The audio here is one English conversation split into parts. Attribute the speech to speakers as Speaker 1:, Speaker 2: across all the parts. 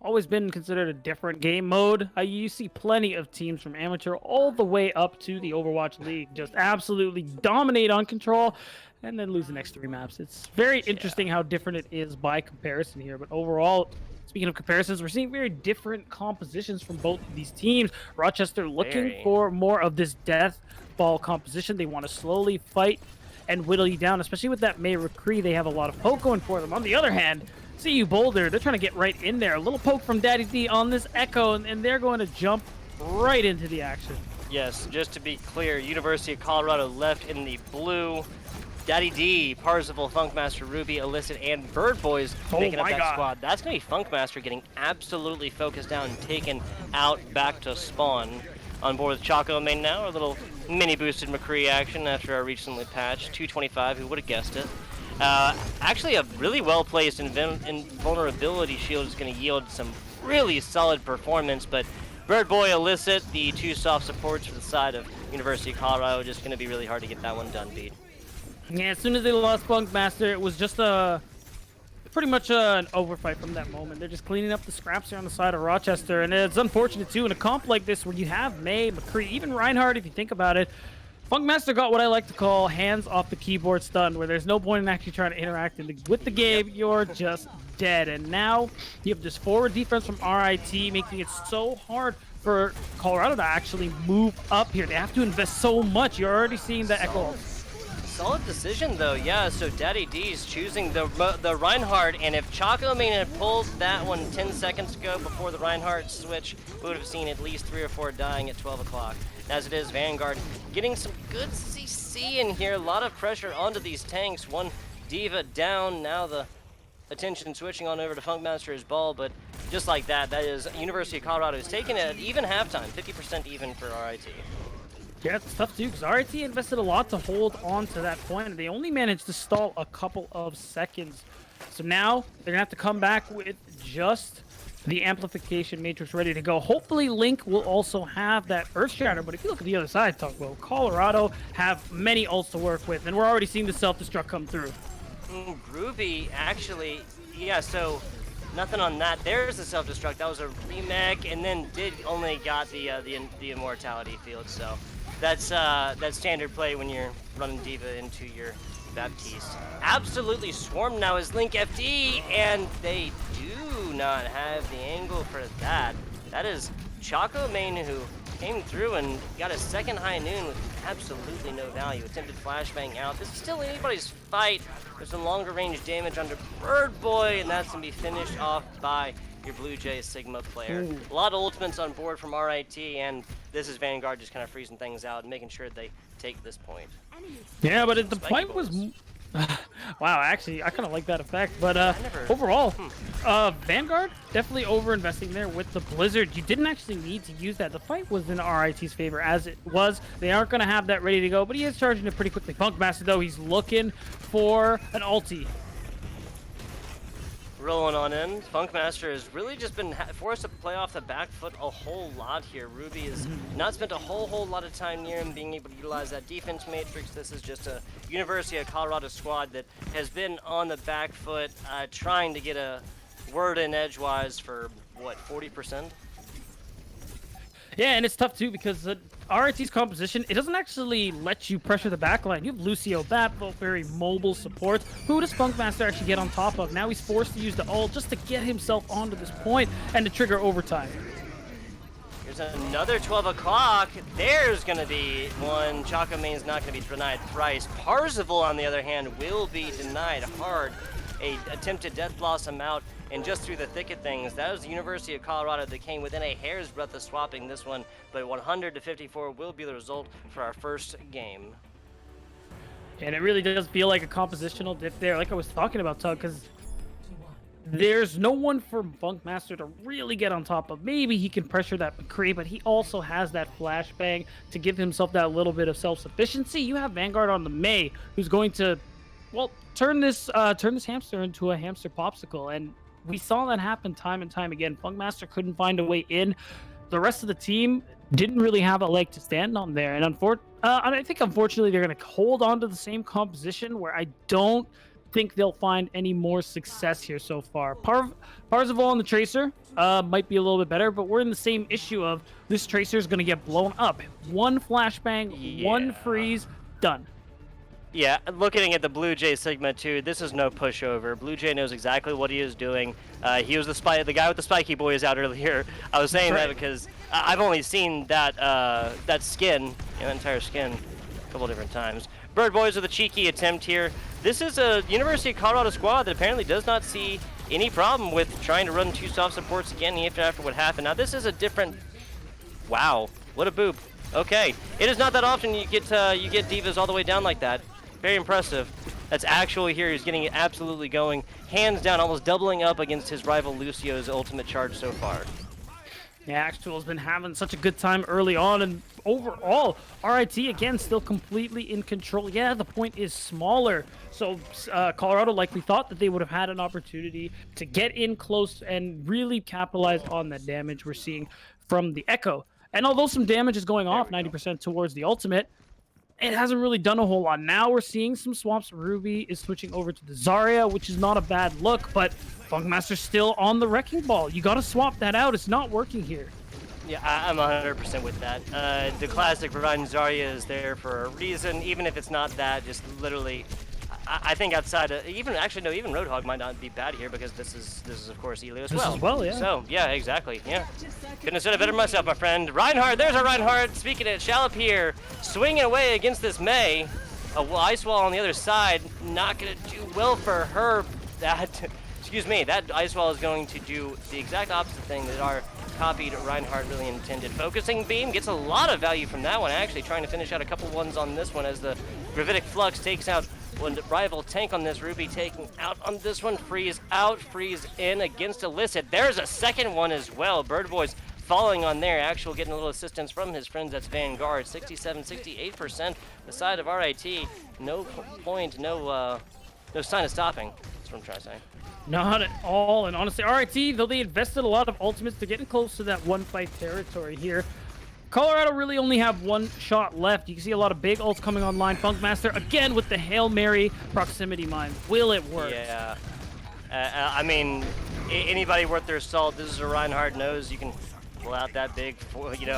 Speaker 1: always been considered a different game mode. You see plenty of teams from amateur all the way up to the Overwatch League just absolutely dominate on control and then lose the next 3 maps. It's very
Speaker 2: Yeah.
Speaker 1: interesting how different it is by comparison here. But overall, speaking of comparisons, we're seeing very different compositions from both of these teams. Rochester looking
Speaker 2: Very.
Speaker 1: for more of this death ball composition. They want to slowly fight and whittle you down, especially with that May McCree. They have a lot of poke going for them. On the other hand, CU Boulder, they're trying to get right in there. A little poke from Daddy D on this Echo, and they're going to jump right into the action.
Speaker 2: Yes, just to be clear, University of Colorado left in the blue. Daddy D, Parzival, Funkmaster, Ruby, Illicit, and Bird Boys making up that squad. That's going to be Funkmaster getting absolutely focused down and taken out back to spawn. On board with Choco main now, a little mini boosted McCree action after our recently patched 225, who would have guessed it. Actually, a really well-placed invulnerability shield is going to yield some really solid performance, but Bird Boy, Illicit, the two soft supports for the side of University of Colorado, just going to be really hard to get that one done, beat.
Speaker 1: Yeah, as soon as they lost Funkmaster, it was just pretty much an overfight from that moment. They're just cleaning up the scraps here on the side of Rochester, and it's unfortunate too in a comp like this where you have May, McCree, even Reinhardt if you think about it. Funkmaster got what I like to call hands off the keyboard stun, where there's no point in actually trying to interact with the game. You're just dead. And now you have this forward defense from RIT, making it so hard for Colorado to actually move up here. They have to invest so much. You're already seeing the Echo.
Speaker 2: Solid decision though, yeah. So Daddy D's choosing the Reinhardt, and if Choco Main had pulled that one 10 seconds ago before the Reinhardt switch, we would have seen at least 3 or 4 dying at 12 o'clock. As it is, Vanguard getting some good CC in here. A lot of pressure onto these tanks. One Diva down. Now the attention switching on over to Funkmaster's ball, but just like that, that is University of Colorado is taking it at even halftime, 50% even for RIT.
Speaker 1: Yeah, it's tough too, because RIT invested a lot to hold on to that point, and they only managed to stall a couple of seconds. So now they're gonna have to come back with just the amplification matrix ready to go. Hopefully Link will also have that Earthshatter, but if you look at the other side, Colorado have many ults to work with, and we're already seeing the self-destruct come through.
Speaker 2: Ruby, actually, yeah, so nothing on that. There's the self-destruct. That was a remake, and then did only got the immortality field, so that's standard play when you're running Diva into your Baptiste. Absolutely swarmed now is Link FD, and they do not have the angle for that. That is Choco Main who came through and got a second high noon with absolutely no value. Attempted flashbang out. This is still anybody's fight. There's some longer range damage under Bird Boy, and that's going to be finished off by your Blue Jay Sigma player. A lot of ultimates on board from RIT, and this is Vanguard just kind of freezing things out and making sure they take this point.
Speaker 1: Yeah, but the point was... wow, actually, I kind of like that effect, but overall, Vanguard definitely over-investing there with the Blizzard. You didn't actually need to use that. The fight was in RIT's favor as it was. They aren't going to have that ready to go, but he is charging it pretty quickly. Funkmaster, though, he's looking for an ulti.
Speaker 2: Rolling on in. Funkmaster has really just been forced to play off the back foot a whole lot here. Ruby has not spent a whole lot of time near him being able to utilize that defense matrix. This is just a University of Colorado squad that has been on the back foot trying to get a word in edgewise for, what, 40%?
Speaker 1: Yeah, and it's tough too because RIT's composition, it doesn't actually let you pressure the backline. You have Lucio Bap, both very mobile supports. Who does Funkmaster actually get on top of? Now he's forced to use the ult just to get himself onto this point and to trigger overtime.
Speaker 2: Here's another 12 o'clock. There's going to be one. Choco Main's not going to be denied thrice. Parzival, on the other hand, will be denied hard. A attempted death blossom out, and just through the thick of things, that was the University of Colorado that came within a hair's breadth of swapping this one, but 100-54 will be the result for our first game.
Speaker 1: And it really does feel like a compositional dip there, like I was talking about, Tug, because there's no one for Funkmaster to really get on top of. Maybe he can pressure that McCree, but he also has that flashbang to give himself that little bit of self-sufficiency. You have Vanguard on the May, who's going to, well, turn this hamster into a hamster popsicle, and we saw that happen time and time again. Funkmaster couldn't find a way in. The rest of the team didn't really have a leg to stand on there, and I think unfortunately they're going to hold on to the same composition where I don't think they'll find any more success here so far. Parzival and the Tracer might be a little bit better, but we're in the same issue of this Tracer is going to get blown up. One flashbang, one
Speaker 2: Yeah.
Speaker 1: freeze, done.
Speaker 2: Yeah, looking at the Blue Jay Sigma too, this is no pushover. Blue Jay knows exactly what he is doing. He was the guy with the spiky boys out earlier. I was saying that because I've only seen that that skin, that entire skin, a couple different times. Bird Boys with a cheeky attempt here. This is a University of Colorado squad that apparently does not see any problem with trying to run 2 soft supports again after what happened. Now this is a different. Wow, what a boop. Okay, it is not that often you get divas all the way down like that. Very impressive. That's actually here. He's getting it absolutely going. Hands down, almost doubling up against his rival Lucio's ultimate charge so far.
Speaker 1: Yeah, Actual's been having such a good time early on, and overall, RIT, again, still completely in control. Yeah, the point is smaller, so Colorado likely thought that they would have had an opportunity to get in close and really capitalize on that damage we're seeing from the Echo. And although some damage is going off 90% towards the ultimate, it hasn't really done a whole lot. Now we're seeing some swaps. Ruby is switching over to the Zarya, which is not a bad look, but Funkmaster's still on the Wrecking Ball. You got to swap that out. It's not working here.
Speaker 2: Yeah, I'm 100% with that. The classic run Zarya is there for a reason, even if it's not that, just literally. I think outside of, even Roadhog might not be bad here because this is of course Elio as well.
Speaker 1: As well, yeah.
Speaker 2: So yeah, exactly, yeah. Couldn't have said it better myself, my friend. Reinhardt, there's our Reinhardt. Speaking of Shallop here, swinging away against this Mei. A ice wall on the other side, not gonna do well for her. That, excuse me, that ice wall is going to do the exact opposite thing that our copied Reinhardt really intended. Focusing beam gets a lot of value from that one, actually trying to finish out a couple ones on this one as the Gravitic Flux takes out one rival tank on this. Ruby taking out on this one. Freeze out, freeze in against Illicit. There's a second one as well. Bird Boys following on there. Actual getting a little assistance from his friends. That's Vanguard. 67, 68% the side of RIT. No point, no sign of stopping. That's what I'm trying to say.
Speaker 1: Not at all. And honestly, RIT, though they invested a lot of ultimates to getting close to that one fight territory here, Colorado really only have one shot left. You can see a lot of big ults coming online. Funkmaster, again, with the Hail Mary proximity mine. Will it work?
Speaker 2: Yeah. I mean, anybody worth their salt, this is a Reinhardt knows you can pull out that big, four-digit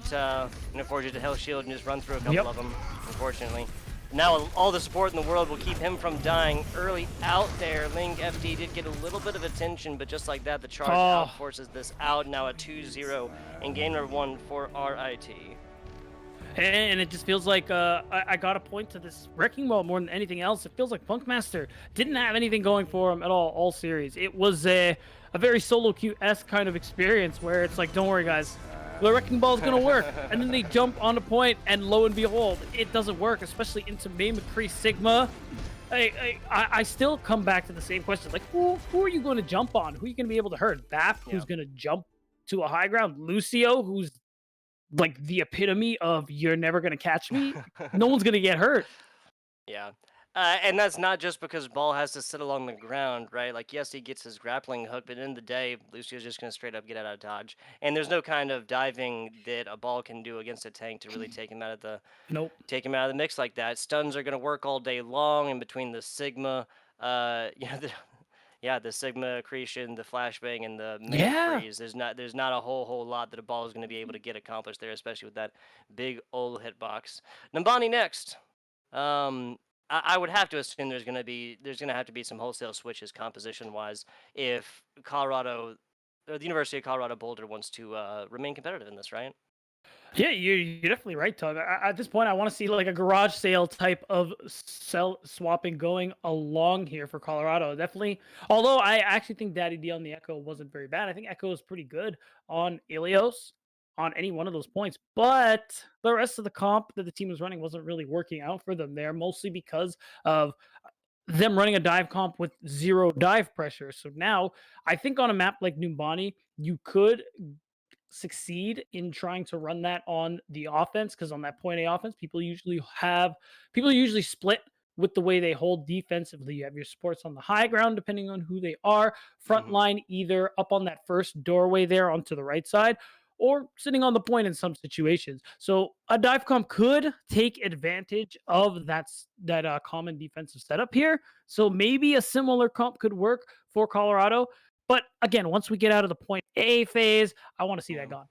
Speaker 2: health shield and just run through a couple of them, unfortunately. Now all the support in the world will keep him from dying early out there. Link FD did get a little bit of attention, but just like that, the charge out forces this out. Now a 2-0 in game number 1 for RIT.
Speaker 1: And it just feels like I got to point to this Wrecking Ball more than anything else. It feels like Funkmaster didn't have anything going for him at all series. It was a very solo queue-esque kind of experience where it's like, don't worry, guys. The Wrecking Ball is going to work. And then they jump on a point, and lo and behold, it doesn't work, especially into Mei McCree Sigma. I still come back to the same question. Like, who are you going to jump on? Who are you going to be able to hurt? Bap, who's going to jump to a high ground? Lucio, who's like the epitome of you're never going to catch me? No one's going to get hurt.
Speaker 2: Yeah. And that's not just because Ball has to sit along the ground, right? Like, yes, he gets his grappling hook, but in the end of the day, Lucio's just going to straight up get out of dodge. And there's no kind of diving that a Ball can do against a tank to really take him out of the take him out of the mix like that. Stuns are going to work all day long in between the Sigma, the Sigma accretion, the flashbang, and the mega freeze. There's not a whole lot that a Ball is going to be able to get accomplished there, especially with that big old hitbox. Nambani next. I would have to assume there's gonna have to be some wholesale switches composition-wise if Colorado, or the University of Colorado Boulder wants to remain competitive in this, right?
Speaker 1: Yeah, you're definitely right, Tug. At this point, I want to see like a garage sale type of sell swapping going along here for Colorado. Definitely. Although I actually think Daddy D on the Echo wasn't very bad. I think Echo is pretty good on Ilios on any one of those points. But the rest of the comp that the team was running wasn't really working out for them there, mostly because of them running a dive comp with 0 dive pressure. So now I think on a map like Numbani, you could succeed in trying to run that on the offense, because on that point A offense, people usually split with the way they hold defensively. You have your supports on the high ground, depending on who they are. Front line either up on that first doorway there onto the right side, or sitting on the point in some situations. So a dive comp could take advantage of that common defensive setup here. So maybe a similar comp could work for Colorado. But again, once we get out of the point A phase, I want to see that
Speaker 2: Mhm.
Speaker 1: gone.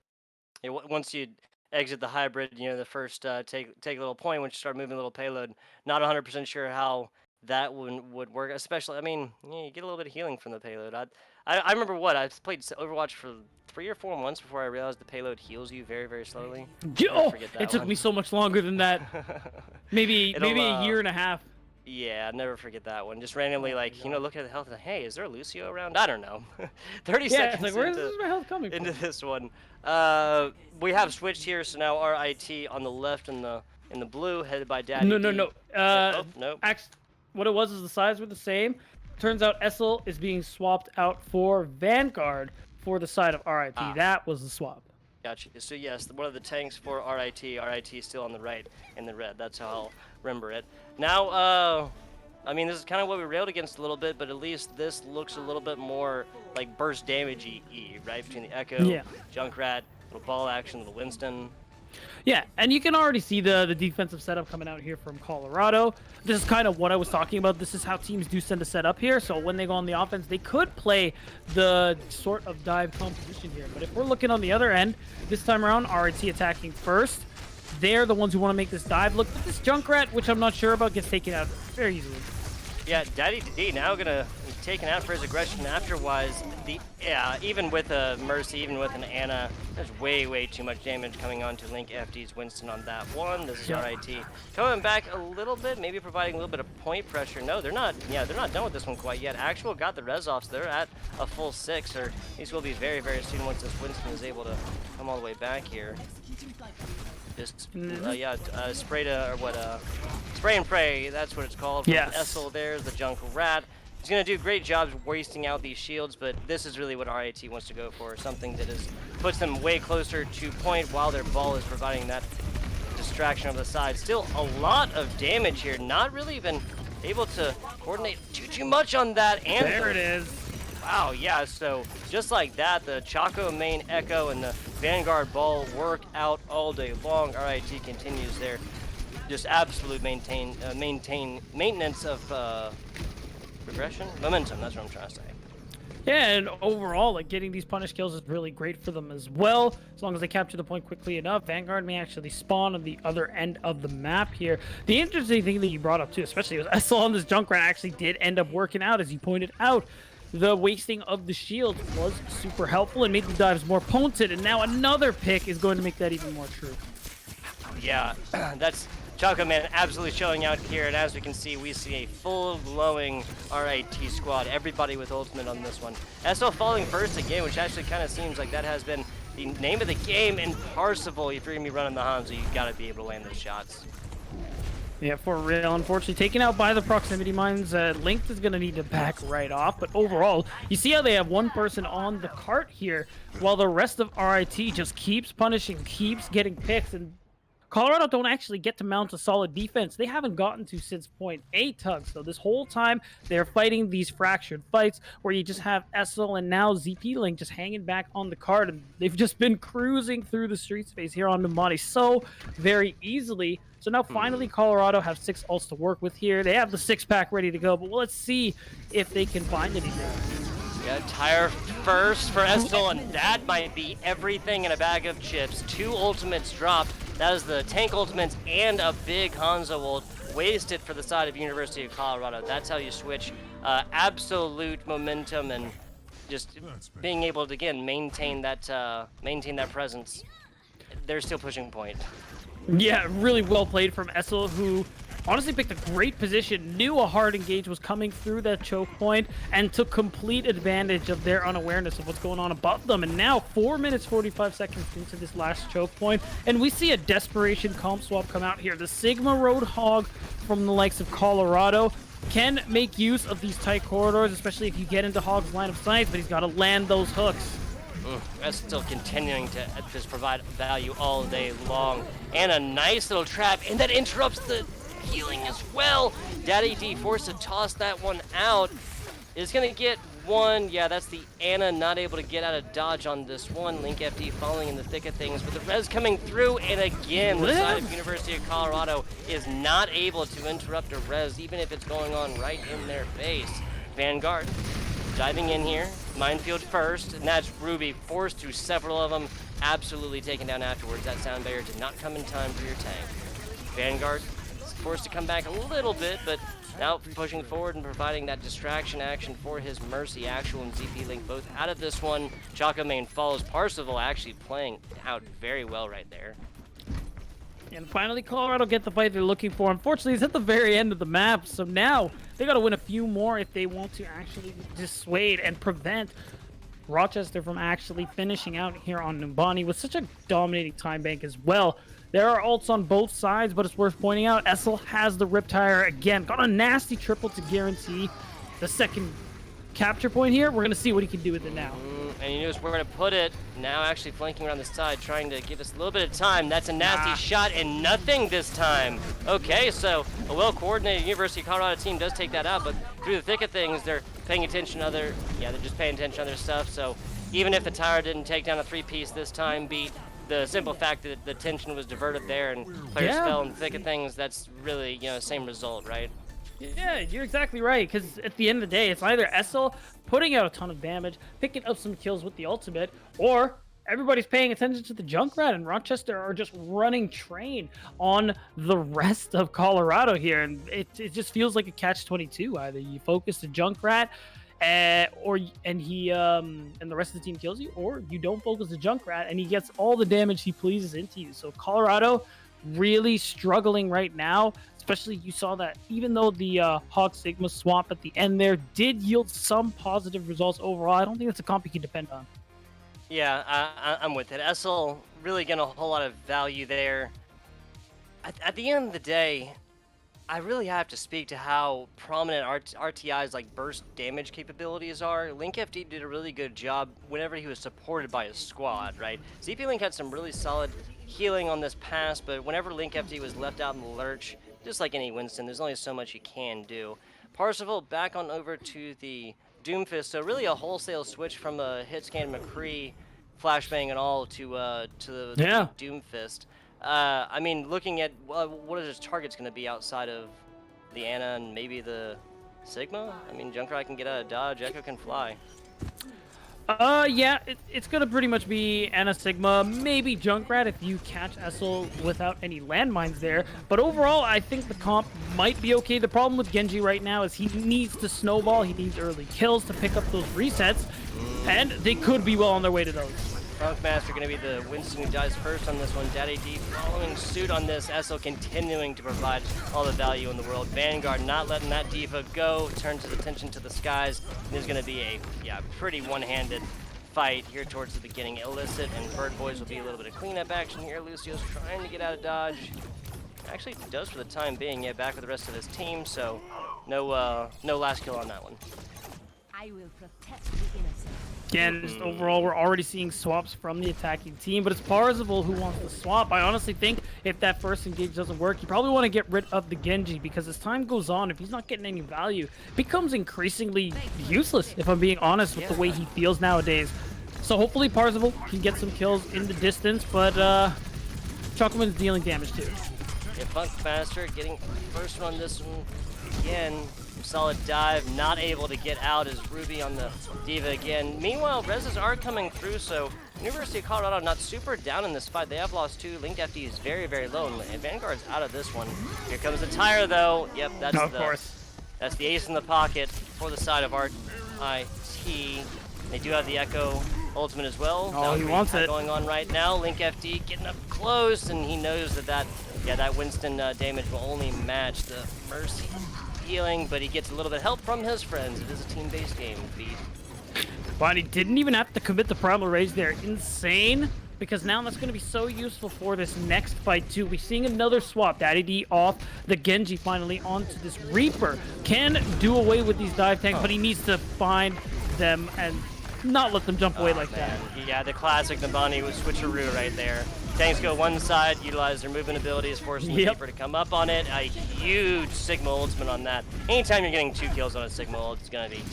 Speaker 2: Yeah, once you exit the hybrid, the first take a little point, once you start moving a little payload, not 100% sure how that would work. Especially, I mean, yeah, you get a little bit of healing from the payload. I remember I played Overwatch for 3 or 4 months before I realized the payload heals you very very slowly. Never
Speaker 1: Oh,
Speaker 2: forget
Speaker 1: it
Speaker 2: that
Speaker 1: took
Speaker 2: one.
Speaker 1: me so much longer than that. Maybe
Speaker 2: It'll
Speaker 1: maybe a year and a half.
Speaker 2: Yeah, I'll never forget that one. Just randomly,
Speaker 1: Oh my
Speaker 2: like,
Speaker 1: god.
Speaker 2: look at the health and hey, is there a Lucio around? I don't know. 30
Speaker 1: Yeah, it's like
Speaker 2: seconds
Speaker 1: where's
Speaker 2: into
Speaker 1: my health coming
Speaker 2: into
Speaker 1: from?
Speaker 2: this one. We have switched here, so now RIT on the left in the blue, headed by Daddy
Speaker 1: No, no,
Speaker 2: D.
Speaker 1: no.
Speaker 2: Oh no.
Speaker 1: What it was is the sides were the same. Turns out Essel is being swapped out for Vanguard for the side of RIT.
Speaker 2: Ah,
Speaker 1: That was the swap.
Speaker 2: gotcha. So yes, one of the tanks for RIT. RIT is still on the right in the red. That's how I'll remember it. Now, I mean, this is kind of what we railed against a little bit, but at least this looks a little bit more like burst damage E, right? Between the Echo,
Speaker 1: Yeah.
Speaker 2: Junkrat, little ball action, little Winston.
Speaker 1: Yeah, and you can already see the defensive setup coming out here from Colorado. This is kind of what I was talking about. This is how teams do tend to set up here. So when they go on the offense, they could play the sort of dive composition here. But if we're looking on the other end, this time around, RIT attacking first. They're the ones who want to make this dive. Look at this Junkrat, which I'm not sure about, gets taken out very easily.
Speaker 2: Yeah, Daddy D now gonna be taken out for his aggression afterwise. Even with a Mercy, even with an Ana, there's way too much damage coming on to Link FD's Winston on that one. This is RIT coming back a little bit, maybe providing a little bit of point pressure. No, they're not. Yeah, they're not done with this one quite yet. Actual got the res off, so they're at a full 6, or these will be very soon once this Winston is able to come all the way back here. Just spray and pray. That's what it's called.
Speaker 1: Yes.
Speaker 2: Essel there's the Junkrat. He's gonna do a great job wasting out these shields, but this is really what RIT wants to go for. Something that puts them way closer to point while their ball is providing that distraction on the side. Still a lot of damage here. Not really even able to coordinate too much on that. And
Speaker 1: There it is.
Speaker 2: wow, yeah, so just like that, the Chaco main Echo and the Vanguard ball work out all day long. RIT continues their just absolute maintenance of progression? Momentum, that's what I'm trying to say.
Speaker 1: Yeah, and overall, like getting these punish kills is really great for them as well. As long as they capture the point quickly enough, Vanguard may actually spawn on the other end of the map here. The interesting thing that you brought up too, especially was I saw on this Junkrat actually did end up working out, as you pointed out. The wasting of the shield was super helpful and made the dives more potent, and now another pick is going to make that even more true.
Speaker 2: Yeah, that's Chaco Man absolutely showing out here, and as we can see, we see a full glowing RIT squad, everybody with ultimate on this one. SO falling first again, which actually kind of seems like that has been the name of the game in Parsifal. If you're going to be running the Hanzo, you got to be able to land those shots.
Speaker 1: Yeah, for real. Unfortunately, taken out by the proximity mines, Link is going to need to back right off. But overall, you see how they have one person on the cart here, while the rest of RIT just keeps punishing, keeps getting picks, and Colorado don't actually get to mount a solid defense. They haven't gotten to since point 8 tugs. So this whole time, they're fighting these fractured fights where you just have Essel and now ZP Link just hanging back on the card. And they've just been cruising through the street space here on Numati so very easily. So now finally Colorado have 6 ults to work with here. They have the 6-pack ready to go, but let's see if they can find anything.
Speaker 2: Yeah, tire first for Essel, and that might be everything in a bag of chips. 2 ultimates dropped. That is the tank ultimates and a big Hanzo ult wasted for the side of University of Colorado. That's how you switch. Absolute momentum and just being able to, again, maintain that presence. They're still pushing point.
Speaker 1: Yeah, really well played from Essel, who honestly picked a great position, knew a hard engage was coming through that choke point, and took complete advantage of their unawareness of what's going on above them. And now 4 minutes 45 seconds into this last choke point, and we see a desperation comp swap come out here. The Sigma Roadhog from the likes of Colorado can make use of these tight corridors, especially if you get into Hog's line of sight, but he's got to land those hooks.
Speaker 2: That's still continuing to just provide value all day long. And a nice little trap, and that interrupts the healing as well. Daddy D forced to toss that one out. Is going to get one. Yeah, that's the Ana not able to get out of dodge on this one. Link FD falling in the thick of things, but the res coming through, and again, the side of University of Colorado is not able to interrupt a res, even if it's going on right in their face. Vanguard diving in here, minefield first, and that's Ruby forced through several of them, absolutely taken down afterwards. That sound barrier did not come in time for your tank. Vanguard is forced to come back a little bit, but now pushing forward and providing that distraction action for his Mercy. Actual and ZP Link both out of this one. Choco Main follows. Parzival actually playing out very well right there.
Speaker 1: And finally, Colorado get the fight they're looking for. Unfortunately, it's at the very end of the map, so now they got to win a few more if they want to actually dissuade and prevent Rochester from actually finishing out here on Numbani with such a dominating time bank as well. There are ults on both sides, but it's worth pointing out, Essel has the Riptire again. Got a nasty triple to guarantee the second capture point here. We're going to see what he can do with it now.
Speaker 2: And you notice we're going to put it now actually flanking around the side, trying to give us a little bit of time. That's a nasty shot and nothing this time. Okay, so a well-coordinated University of Colorado team does take that out, but through the thick of things, they're paying attention to they're just paying attention to other stuff. So even if the Tire didn't take down a three-piece this time, beat the simple fact that the tension was diverted there and players fell in the thick of things, that's really, same result, right?
Speaker 1: Yeah, you're exactly right, because at the end of the day, it's either Essel putting out a ton of damage, picking up some kills with the ultimate, or everybody's paying attention to the Junkrat, and Rochester are just running train on the rest of Colorado here, and it just feels like a catch-22. Either you focus the Junkrat, and the rest of the team kills you, or you don't focus the Junkrat and he gets all the damage he pleases into you. So Colorado really struggling right now, especially you saw that even though the Hog Sigma swap at the end there did yield some positive results overall, I don't think that's a comp you can depend on.
Speaker 2: Yeah, I'm with it. Essel really getting a whole lot of value there. At the end of the day, I really have to speak to how prominent RTI's like burst damage capabilities are. Link FD did a really good job whenever he was supported by his squad, right? ZP Link had some really solid healing on this pass, but whenever Link FD was left out in the lurch, just like any Winston, there's only so much you can do. Parzival back on over to the Doomfist, so really a wholesale switch from a Hitscan McCree, flashbang and all to the Doomfist. I mean, looking at what are his targets going to be outside of the Ana and maybe the Sigma? I mean, Junkrat can get out of dodge, Echo can fly.
Speaker 1: Yeah, it's going to pretty much be Ana Sigma, maybe Junkrat if you catch Essel without any landmines there. But overall, I think the comp might be okay. The problem with Genji right now is he needs to snowball, he needs early kills to pick up those resets, and they could be well on their way to those.
Speaker 2: Funkmaster going to be the Winston who dies first on this one. Daddy D following suit on this. Essel continuing to provide all the value in the world. Vanguard not letting that diva go. Turns his attention to the skies. And there's going to be a pretty one-handed fight here towards the beginning. Illicit and Bird Boys will be a little bit of cleanup action here. Lucio's trying to get out of dodge. Actually does for the time being. Yeah, back with the rest of his team. So no last kill on that one.
Speaker 3: I will protect the innocent.
Speaker 1: Again, just overall, we're already seeing swaps from the attacking team, but it's Parzival who wants to swap. I honestly think if that first engage doesn't work, you probably want to get rid of the Genji, because as time goes on, if he's not getting any value, it becomes increasingly useless, if I'm being honest, with the way he feels nowadays. So hopefully Parzival can get some kills in the distance, but Chuckleman's dealing damage too.
Speaker 2: Yeah, Funkmaster getting first one on this one again. Solid dive, not able to get out as Ruby on the Diva again. Meanwhile, reses are coming through, so University of Colorado not super down in this fight. They have lost two. Link FD is very, very low, and Vanguard's out of this one. Here comes the Tire, though. Yep, that's the ace in the pocket for the side of RIT. They do have the Echo ultimate as well.
Speaker 1: Oh, he wants it.
Speaker 2: Going on right now. Link FD getting up close, and he knows that Winston damage will only match the Mercy healing, but he gets a little bit of help from his friends. It is a team-based game, Feed.
Speaker 1: But he didn't even have to commit the Primal Rage there. Insane, because now that's going to be so useful for this next fight too. We're seeing another swap. Daddy D off the Genji finally onto this Reaper. Can do away with these dive tanks, but he needs to find them and not let them jump away like that.
Speaker 2: Yeah, the classic Nabani was switcheroo right there. Tanks go one side, utilize their movement abilities, forcing the Reaper to come up on it. A huge Sigma ultimate on that. Anytime you're getting 2 kills on a Sigma ult, it's going to be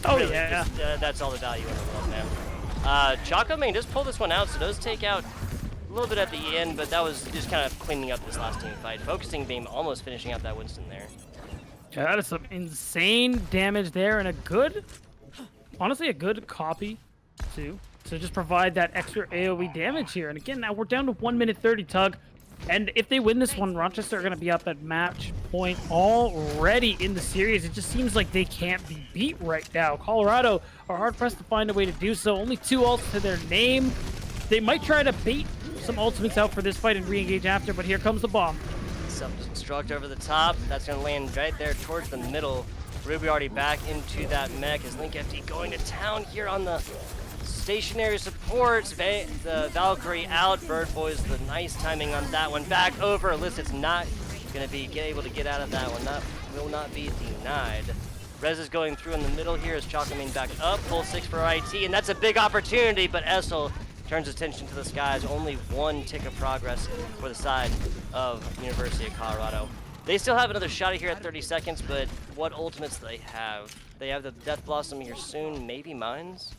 Speaker 1: Oh,
Speaker 2: really,
Speaker 1: yeah.
Speaker 2: just, that's all the value in the world, man. Choco Main does pull this one out, so does take out a little bit at the end, but that was just kind of cleaning up this last team fight. Focusing Beam almost finishing out that Winston there.
Speaker 1: Yeah, that is some insane damage there, and a good, honestly, a good copy, too, to just provide that extra AoE damage here. And again, now we're down to 1 minute 30, Tug. And if they win this one, Rochester are going to be up at match point already in the series. It just seems like they can't be beat right now. Colorado are hard-pressed to find a way to do so. Only 2 ults to their name. They might try to bait some ultimates out for this fight and re-engage after, but here comes the bomb.
Speaker 2: Self-destruct over the top. That's going to land right there towards the middle. Ruby already back into that mech as Link FT going to town here on the stationary supports. The Valkyrie out. Bird Boys, the nice timing on that one. Back over. Illicit's not going to be able to get out of that one. That will not be denied. Rez is going through in the middle here as Chocomain back up. Full 6 for RIT, and that's a big opportunity, but Essel turns attention to the skies. Only 1 tick of progress for the side of University of Colorado. They still have another shot here at 30 seconds, but what ultimates do they have? They have the Death Blossom here soon, maybe Mines?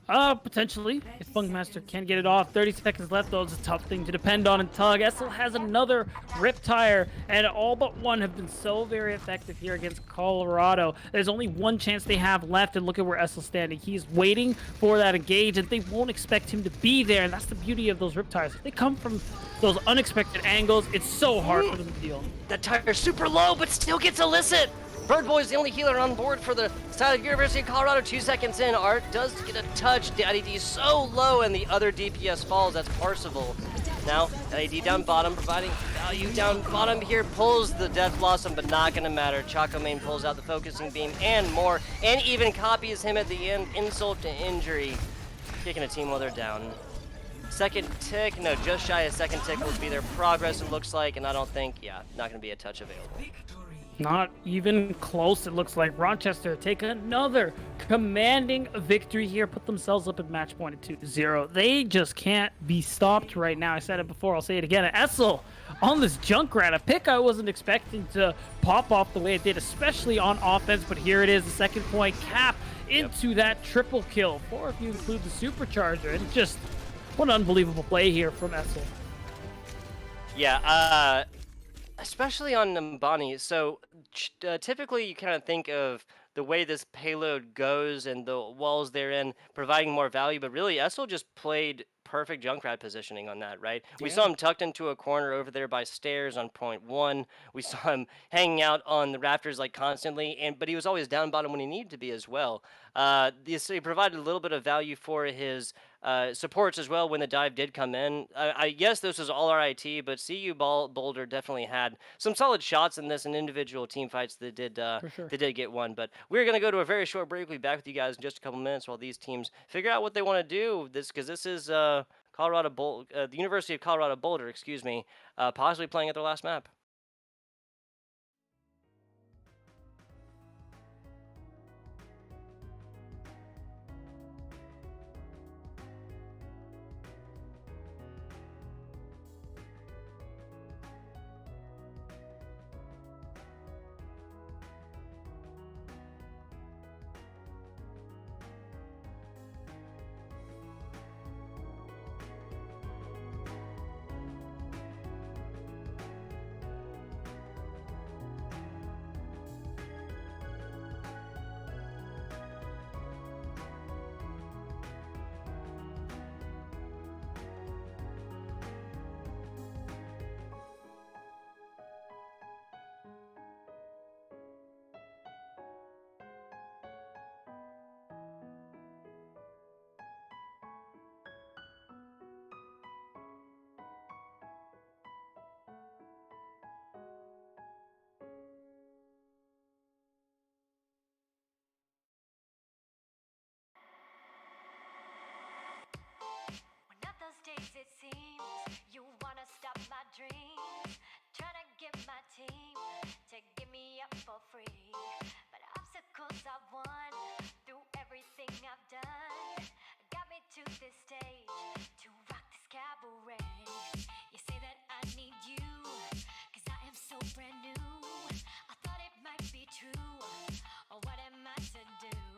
Speaker 1: Potentially, if Funkmaster can get it off. 30 seconds left, though, it's a tough thing to depend on. And Tug, Essel has another Rip Tire, and all but one have been so very effective here against Colorado. There's only 1 chance they have left, and look at where Essel's standing. He's waiting for that engage, and they won't expect him to be there, and that's the beauty of those Rip Tires. If they come from those unexpected angles, it's so hard for them to deal.
Speaker 2: That tire's super low, but still gets Illicit. Bird Boy's the only healer on board for the side of University of Colorado. 2 seconds in, Art does get a touch. Daddy D so low, and the other DPS falls. That's Parsifal. Now, Daddy D down bottom, providing value down bottom here. Pulls the Death Blossom, but not going to matter. Chocomain pulls out the Focusing Beam and more, and even copies him at the end. Insult to injury. Kicking a team while they're down. Second tick, no, just shy of second tick will be their progress, it looks like, and I don't think, yeah, not going to be a touch available.
Speaker 1: Not even close, it looks like. Rochester take another commanding victory here, put themselves up at match point at 2-0. They just can't be stopped right now. I said it before, I'll say it again. Essel on this Junkrat, a pick I wasn't expecting to pop off the way it did, especially on offense, but here it is, the second point cap into that triple kill, or if you include the supercharger. And just, what an unbelievable play here from Essel.
Speaker 2: Yeah, especially on Numbani. So typically you kind of think of the way this payload goes and the walls they're in providing more value, but really Essel just played perfect Junkrat positioning on that, right? We saw him tucked into a corner over there by stairs on point 1. We saw him hanging out on the rafters like constantly, but he was always down bottom when he needed to be as well. He provided a little bit of value for his supports as well when the dive did come in. Yes, this was all RIT, but CU Boulder definitely had some solid shots in this and individual team fights that did they did get one. But we're going to go to a very short break. We'll be back with you guys in just a couple minutes while these teams figure out what they want to do. Because this is the University of Colorado Boulder, excuse me, possibly playing at their last map.
Speaker 4: Days it seems you wanna stop my dreams, trying to get my team to give me up for free, but obstacles I've won through everything I've done got me to this stage to rock this cabaret. You say that I need you, cause I am so brand new. I thought it might be true, or what am I to do?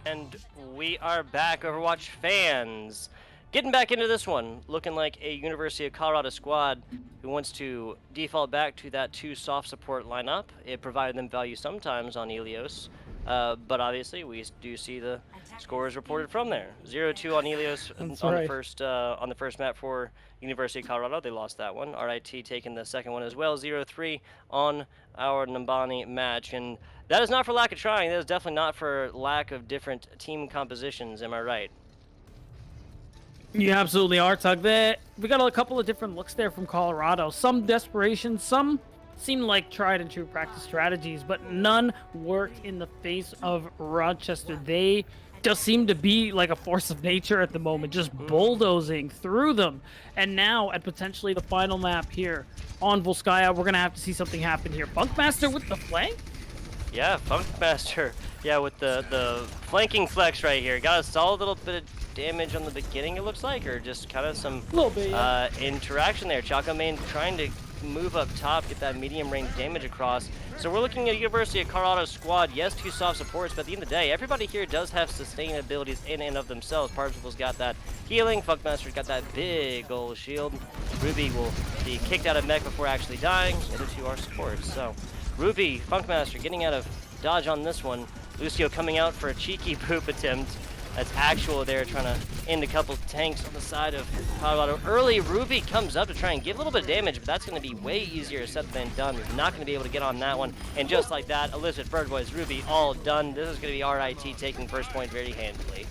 Speaker 2: And we are back, Overwatch fans. Getting back into this one, looking like a University of Colorado squad who wants to default back to that 2 soft support lineup. It provided them value sometimes on Ilios, but obviously we do see the scores reported from there. 0-2 on Ilios on the first map for University of Colorado. They lost that one. RIT taking the second one as well. 0-3 on our Nambani match, and that is not for lack of trying. That is definitely not for lack of different team compositions. Am I right?
Speaker 1: You absolutely are, Tug. We got a couple of different looks there from Colorado. Some desperation, some seem like tried and true practice strategies, but none worked in the face of Rochester. They just seem to be like a force of nature at the moment, just bulldozing through them. And now at potentially the final map here on Volskaya, we're going to have to see something happen here. Funkmaster with the flank?
Speaker 2: Yeah, Funkmaster. Yeah, with the flanking flex right here. Got a solid little bit of damage on the beginning, it looks like, or just kind of some interaction there. Choco Main trying to move up top, get that medium range damage across. So we're looking at University of Colorado squad. Yes, 2 soft supports, but at the end of the day, everybody here does have sustain abilities in and of themselves. Parsifal's got that healing. Funkmaster's got that big old shield. Ruby will be kicked out of mech before actually dying. The other 2 are supports. So Ruby, Funkmaster getting out of dodge on this one. Lucio coming out for a cheeky poop attempt. That's actual there, trying to end a couple tanks on the side of Colorado. Early, Ruby comes up to try and give a little bit of damage, but that's going to be way easier said than done. We're not going to be able to get on that one. And just like that, Elizabeth Birdboy's Ruby all done. This is going to be RIT taking first point very handily.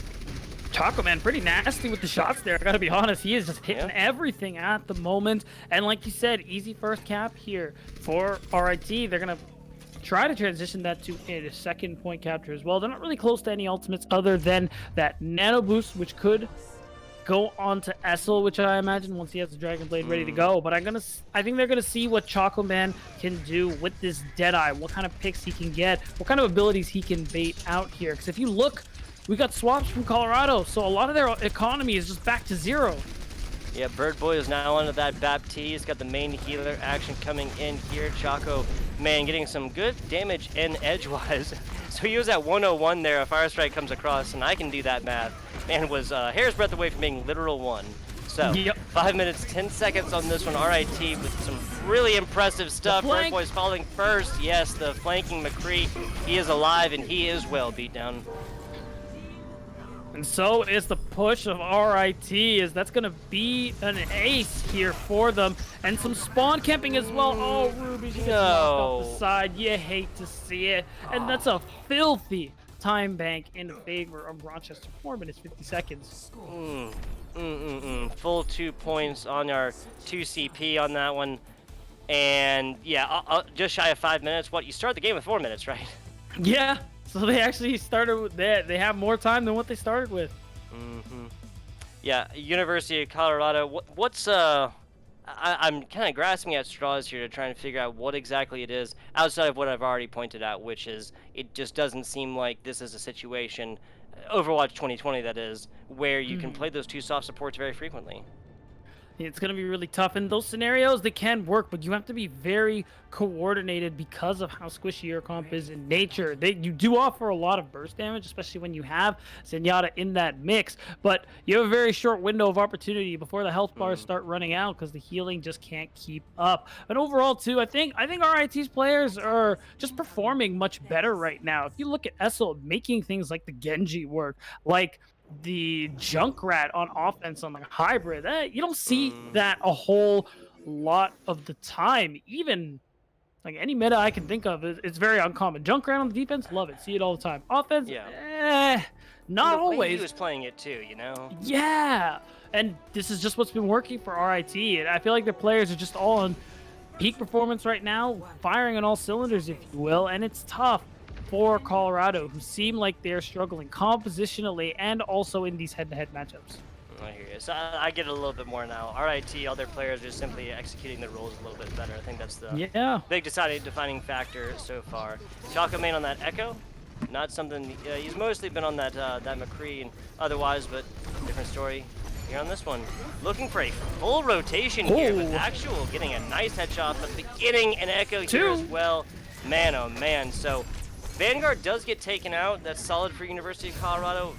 Speaker 1: Choco Man, pretty nasty with the shots there. I gotta be honest, he is just hitting everything at the moment. And like you said, easy first cap here for RIT. They're gonna try to transition that to a second point capture as well. They're not really close to any ultimates other than that nano boost, which could go on to Essel, which I imagine once he has the Dragon Blade ready to go. But I think they're gonna see what Choco Man can do with this Deadeye, what kind of picks he can get, what kind of abilities he can bait out here. Because if you look, we got swaps from Colorado, so a lot of their economy is just back to 0.
Speaker 2: Yeah, Birdboy is now onto that Baptiste. He's got the main healer action coming in here. Choco Man getting some good damage in edgewise. So he was at 101 there. A Fire Strike comes across, and I can do that math. Man was hair's breadth away from being literal 1. So 5 minutes, 10 seconds on this one. RIT with some really impressive stuff. Birdboy's falling first. Yes, the flanking McCree. He is alive, and he is well beat down.
Speaker 1: And so is the push of RIT, as that's going to be an ace here for them. And some spawn camping as well. Oh, Ruby, she gets knocked off the side. You hate to see it. And that's a filthy time bank in favor of Rochester. 4 minutes, 50 seconds.
Speaker 2: Full 2 points on our 2 CP on that one. And yeah, just shy of 5 minutes. What, you start the game with 4 minutes, right?
Speaker 1: Yeah. So they actually started with that. They have more time than what they started with.
Speaker 2: Yeah, University of Colorado. What's I'm kind of grasping at straws here to try and figure out what exactly it is outside of what I've already pointed out, which is it just doesn't seem like this is a situation, Overwatch 2020 that is, where you can play those 2 soft supports very frequently.
Speaker 1: It's going to be really tough. In those scenarios, they can work, but you have to be very coordinated because of how squishy your comp is in nature. You do offer a lot of burst damage, especially when you have Zenyatta in that mix, but you have a very short window of opportunity before the health bars start running out because the healing just can't keep up. But overall, too, I think RIT's players are just performing much better right now. If you look at Essel making things like the Genji work, like the Junkrat on offense on like a hybrid, you don't see that a whole lot of the time. Even like any meta I can think of, it's very uncommon. Junkrat on the defense, love it, see it all the time. Offense, not always.
Speaker 2: He was playing it too, you know.
Speaker 1: Yeah, and this is just what's been working for RIT, and I feel like their players are just all on peak performance right now, firing on all cylinders, if you will, and it's tough for Colorado, who seem like they're struggling compositionally and also in these head-to-head matchups.
Speaker 2: I hear you. So I get it a little bit more now. RIT, all their players are simply executing their roles a little bit better. I think that's the big defining factor so far. Choco Main on that Echo, not something. He's mostly been on that that McCree and otherwise, but different story here on this one. Looking for a full rotation here, with actual getting a nice headshot at the beginning, and Echo here as well. Man, oh man. So Vanguard does get taken out. That's solid for University of Colorado.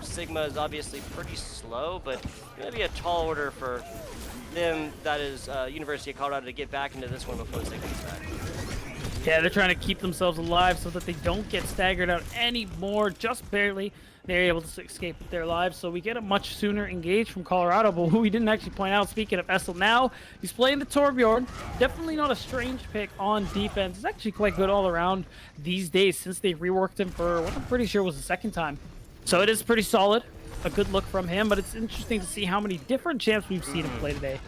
Speaker 2: Sigma is obviously pretty slow, but going to be a tall order for them, that is University of Colorado, to get back into this one before Sigma's back.
Speaker 1: Yeah, they're trying to keep themselves alive so that they don't get staggered out anymore, just barely. They're able to escape with their lives, so we get a much sooner engage from Colorado. But who we didn't actually point out, speaking of Essel now, he's playing the Torbjorn. Definitely not a strange pick on defense. It's actually quite good all around these days since they reworked him for what I'm pretty sure was the second time. So it is pretty solid. A good look from him, but it's interesting to see how many different champs we've seen him play today.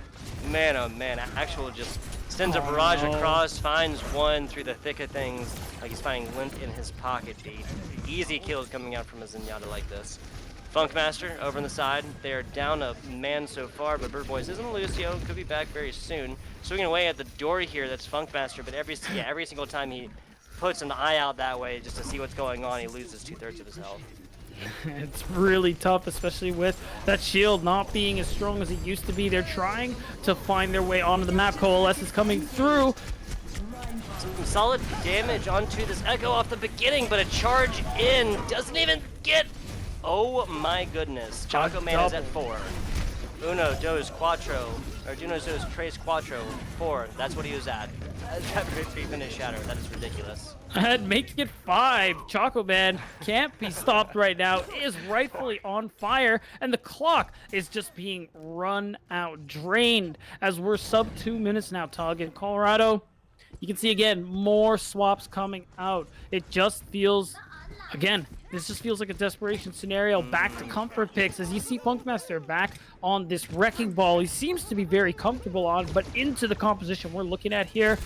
Speaker 2: Man, oh man, Actual just sends a barrage across, finds one through the thick of things, like he's finding lint in his pocket beat. Easy kills coming out from a Zenyatta like this. Funkmaster over on the side. They are down a man so far, but Bird Boys isn't Lucio. Could be back very soon. Swinging away at the door here, that's Funkmaster, but every single time he puts an eye out that way just to see what's going on, he loses 2/3 of his health.
Speaker 1: It's really tough, especially with that shield not being as strong as it used to be. They're trying to find their way onto the map. Coalesce is coming through.
Speaker 2: Some solid damage onto this Echo off the beginning, but a charge in doesn't even get... Oh my goodness. Choco Man is at 4. Uno, dos, cuatro, or Uno, dos, tres, cuatro, 4. That's what he was at. That victory finish shatter. That is ridiculous.
Speaker 1: And make it 5. Choco Man can't be stopped right now. Is rightfully on fire, and the clock is just being run out, drained, as we're sub 2 minutes now. Tug in Colorado. You can see again more swaps coming out. It just feels, again, this just feels like a desperation scenario. Back to comfort picks as you see Punkmaster back on this wrecking ball. He seems to be very comfortable on, but into the composition we're looking at here,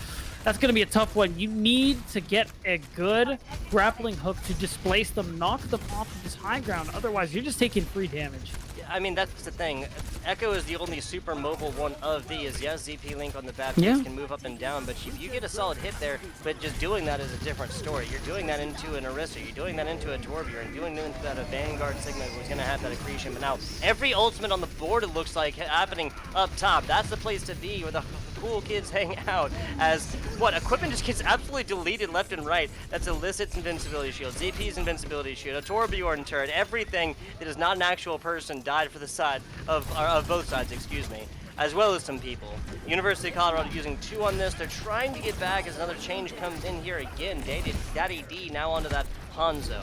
Speaker 1: that's going to be a tough one. You need to get a good grappling hook to displace them, knock them off of this high ground. Otherwise, you're just taking free damage.
Speaker 2: I mean, that's the thing. Echo is the only super mobile one of these. Yes, ZP Link on the Baptiste can move up and down, but if you get a solid hit there, but just doing that is a different story. You're doing that into an Orisa, you're doing that into a Torbjorn, doing that into that a Vanguard Sigma who's going to have that accretion. But now, every ultimate on the board, it looks like, happening up top. That's the place to be where the cool kids hang out, as equipment just gets absolutely deleted left and right. That's Illicit's invincibility shield, ZP's invincibility shield, a Torbjorn turret, everything that is not an actual person died for the side of both sides, excuse me, as well as some people. University of Colorado using 2 on this. They're trying to get back as another change comes in here again. Daddy D now onto that Hanzo.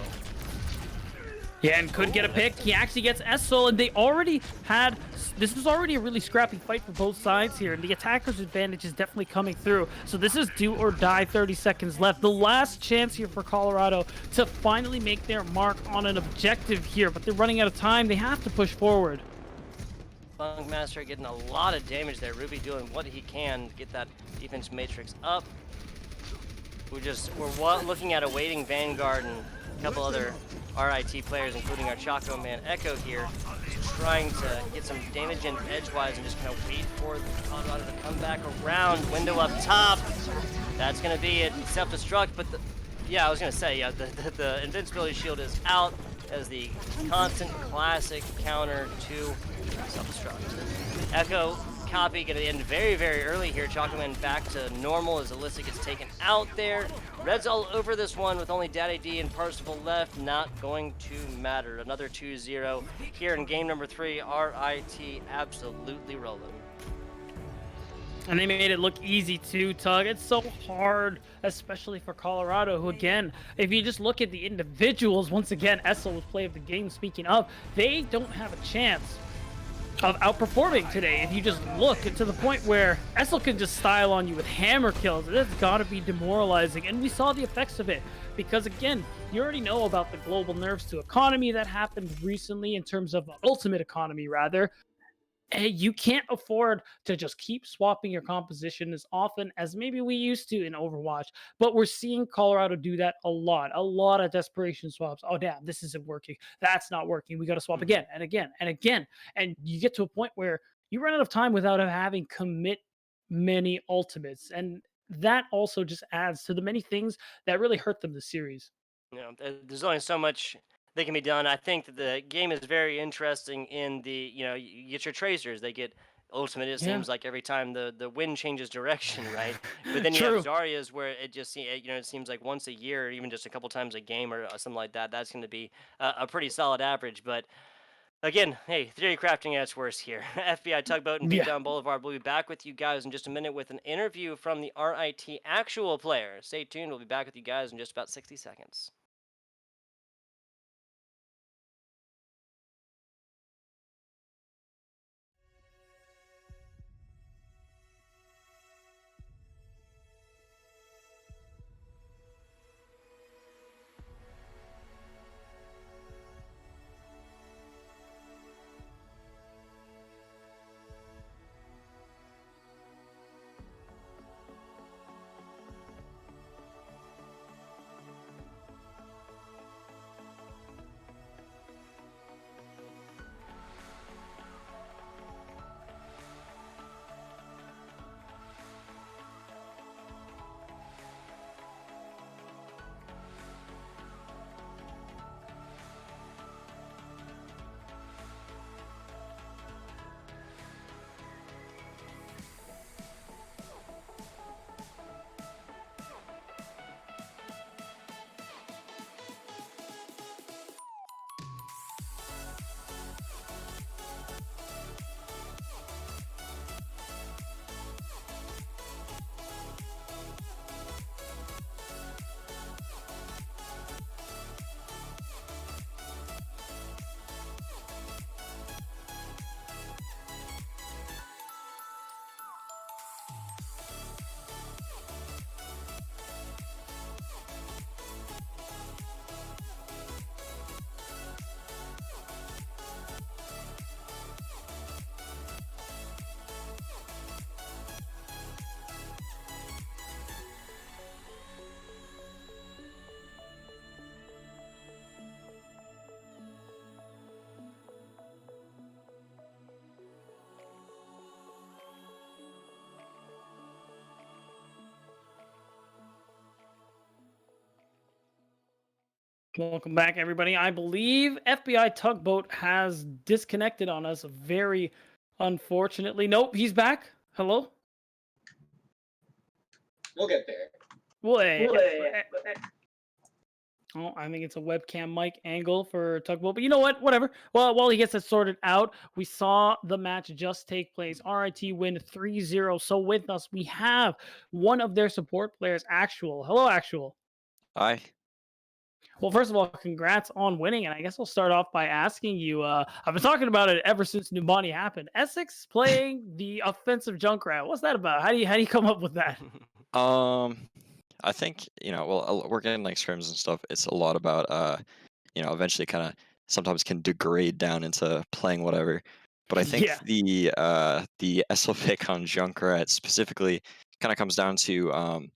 Speaker 1: Yeah, and could get a pick. He actually gets Essel, and they already had... This was already a really scrappy fight for both sides here, and the attacker's advantage is definitely coming through. So this is do or die, 30 seconds left. The last chance here for Colorado to finally make their mark on an objective here, but they're running out of time. They have to push forward.
Speaker 2: Funkmaster getting a lot of damage there. Ruby doing what he can to get that defense matrix up. We're looking at a waiting Vanguard and a couple other RIT players, including our Choco Man Echo here, trying to get some damage in edgewise and just kind of wait for Colorado to come back around. Window up top. That's going to be it. Self-destruct, but I was going to say, the invincibility shield is out as the constant classic counter to self-destruct. Echo copy going to end very, very early here. Choco Man back to normal as Alyssa gets taken out there. Red's all over this one with only Daddy D and Parsifal left. Not going to matter. Another 2-0 here in game number 3. RIT absolutely rolling.
Speaker 1: And they made it look easy too, Tug. It's so hard, especially for Colorado, who again, if you just look at the individuals, once again, Essel was play of the game, speaking of, they don't have a chance of outperforming today. If you just look to the point where Essel can just style on you with hammer kills, it's got to be demoralizing. And we saw the effects of it because, again, you already know about the global nerfs to economy that happened recently in terms of ultimate economy, rather. You can't afford to just keep swapping your composition as often as maybe we used to in Overwatch, but we're seeing Colorado do that a lot of desperation swaps. Oh, damn, this isn't working. That's not working. We got to swap again and again and again. And you get to a point where you run out of time without having commit many ultimates. And that also just adds to the many things that really hurt them this series.
Speaker 2: There's only so much that can be done. I think that the game is very interesting in the, you get your tracers. They get Ultimate, it
Speaker 1: Yeah.
Speaker 2: seems like every time the wind changes direction, right? But then you have
Speaker 1: True.
Speaker 2: Zarya's where it just it seems like once a year, or even just a couple times a game or something like that. That's going to be a pretty solid average. But again, hey, theory crafting at its worst here. FBI Tugboat and
Speaker 1: Yeah.
Speaker 2: Beatdown Boulevard. We'll be back with you guys in just a minute with an interview from the RIT actual player. Stay tuned. We'll be back with you guys in just about 60 seconds.
Speaker 1: Welcome back, everybody. I believe FBI Tugboat has disconnected on us very unfortunately. Nope, he's back. Hello?
Speaker 5: We'll get there.
Speaker 1: Wait. Oh, I think it's a webcam mic angle for Tugboat, but you know what? Whatever. Well, while he gets it sorted out, we saw the match just take place. RIT win 3-0. So with us, we have one of their support players, Actual. Hello, Actual.
Speaker 6: Hi.
Speaker 1: Well, first of all, congrats on winning, and I guess I'll start off by asking you. I've been talking about it ever since Numbani happened. Essex playing the offensive Junkrat. What's that about? How do you come up with that?
Speaker 6: I think, well, working in like scrims and stuff, it's a lot about eventually kind of sometimes can degrade down into playing whatever. But I think
Speaker 1: Yeah.
Speaker 6: the SL pick on Junkrat specifically kind of comes down to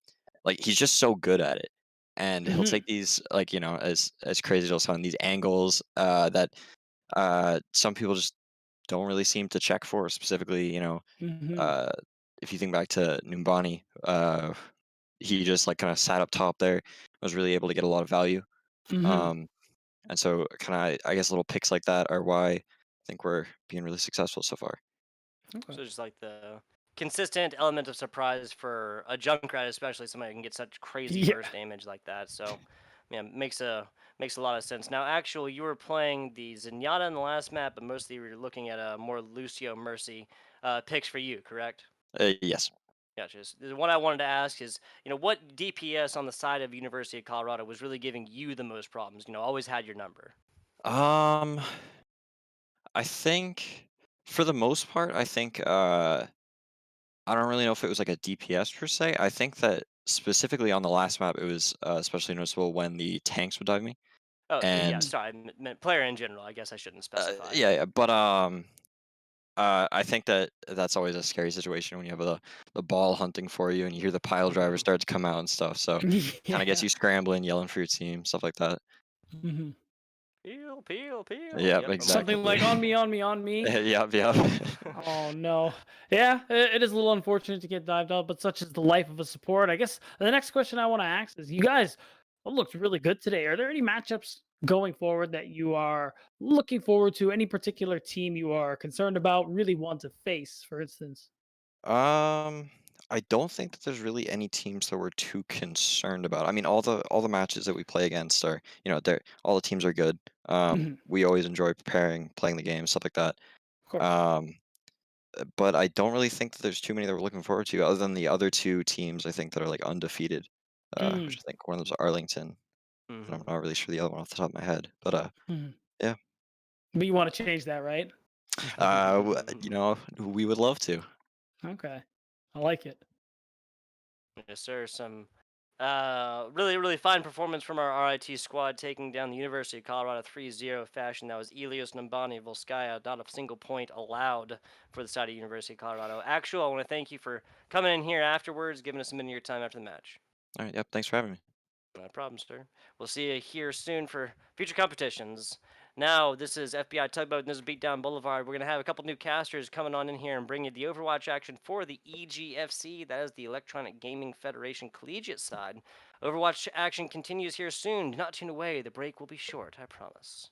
Speaker 6: like he's just so good at it. And he'll take these like, as crazy as it'll sound, these angles that some people just don't really seem to check for, specifically, if you think back to Numbani, he just like kind of sat up top there, was really able to get a lot of value. Um, and so kind of, I guess little picks like that are why I think we're being really successful so far.
Speaker 1: Okay.
Speaker 2: So just like the consistent element of surprise for a Junkrat, especially somebody who can get such crazy
Speaker 1: Yeah.
Speaker 2: burst damage like that. So, yeah, makes a lot of sense. Now, actual, you were playing the Zenyatta in the last map, but mostly you were looking at a more Lucio Mercy picks for you, correct?
Speaker 6: Yes.
Speaker 2: Gotcha. So the one I wanted to ask is, what DPS on the side of University of Colorado was really giving you the most problems? Always had your number.
Speaker 6: I think for the most part, I think I don't really know if it was like a DPS per se. I think that specifically on the last map, it was especially noticeable when the tanks would dive me.
Speaker 2: Oh, yeah.
Speaker 6: And
Speaker 2: Sorry, I meant player in general. I guess I shouldn't specify.
Speaker 6: yeah, but I think that that's always a scary situation when you have the ball hunting for you and you hear the pile driver start to come out and stuff. So kind of gets you scrambling, yelling for your team, stuff like that.
Speaker 1: Mhm.
Speaker 2: Peel, peel, peel.
Speaker 6: Yeah,
Speaker 2: Yep,
Speaker 6: exactly.
Speaker 1: Something like on me, on me, on me.
Speaker 6: Yep, yep.
Speaker 1: Oh no. Yeah, it is a little unfortunate to get dived out, but such is the life of a support. I guess the next question I want to ask is, you guys looked really good today. Are there any matchups going forward that you are looking forward to? Any particular team you are concerned about, really want to face, for instance?
Speaker 6: Um, I don't think that there's really any teams that we're too concerned about. I mean, all the matches that we play against are, they're all the teams are good.
Speaker 1: Mhm.
Speaker 6: We always enjoy preparing, playing the game, stuff like that.
Speaker 1: Of course.
Speaker 6: Um, but I don't really think that there's too many that we're looking forward to, other than the other two teams I think that are like undefeated. Which
Speaker 1: Mm,
Speaker 6: I think one of them's Arlington, and I'm
Speaker 2: Hmm.
Speaker 6: not really sure the other one off the top of my head. But
Speaker 1: mhm.
Speaker 6: yeah,
Speaker 1: But you want to change that, right?
Speaker 6: we would love to.
Speaker 1: Okay. I like it.
Speaker 2: Yes, sir. Some really, really fine performance from our RIT squad, taking down the University of Colorado 3-0 fashion. That was Elios Nambani Volskaya. Not a single point allowed for the side of University of Colorado. Actual, I want to thank you for coming in here afterwards, giving us a minute of your time after the match.
Speaker 6: All right, yep. Thanks for having me.
Speaker 2: No problem, sir. We'll see you here soon for future competitions. Now, this is FBI Tugboat, and this is Beatdown Boulevard. We're going to have a couple new casters coming on in here and bring you the Overwatch action for the EGFC. That is the Electronic Gaming Federation Collegiate side. Overwatch action continues here soon. Do not tune away. The break will be short, I promise.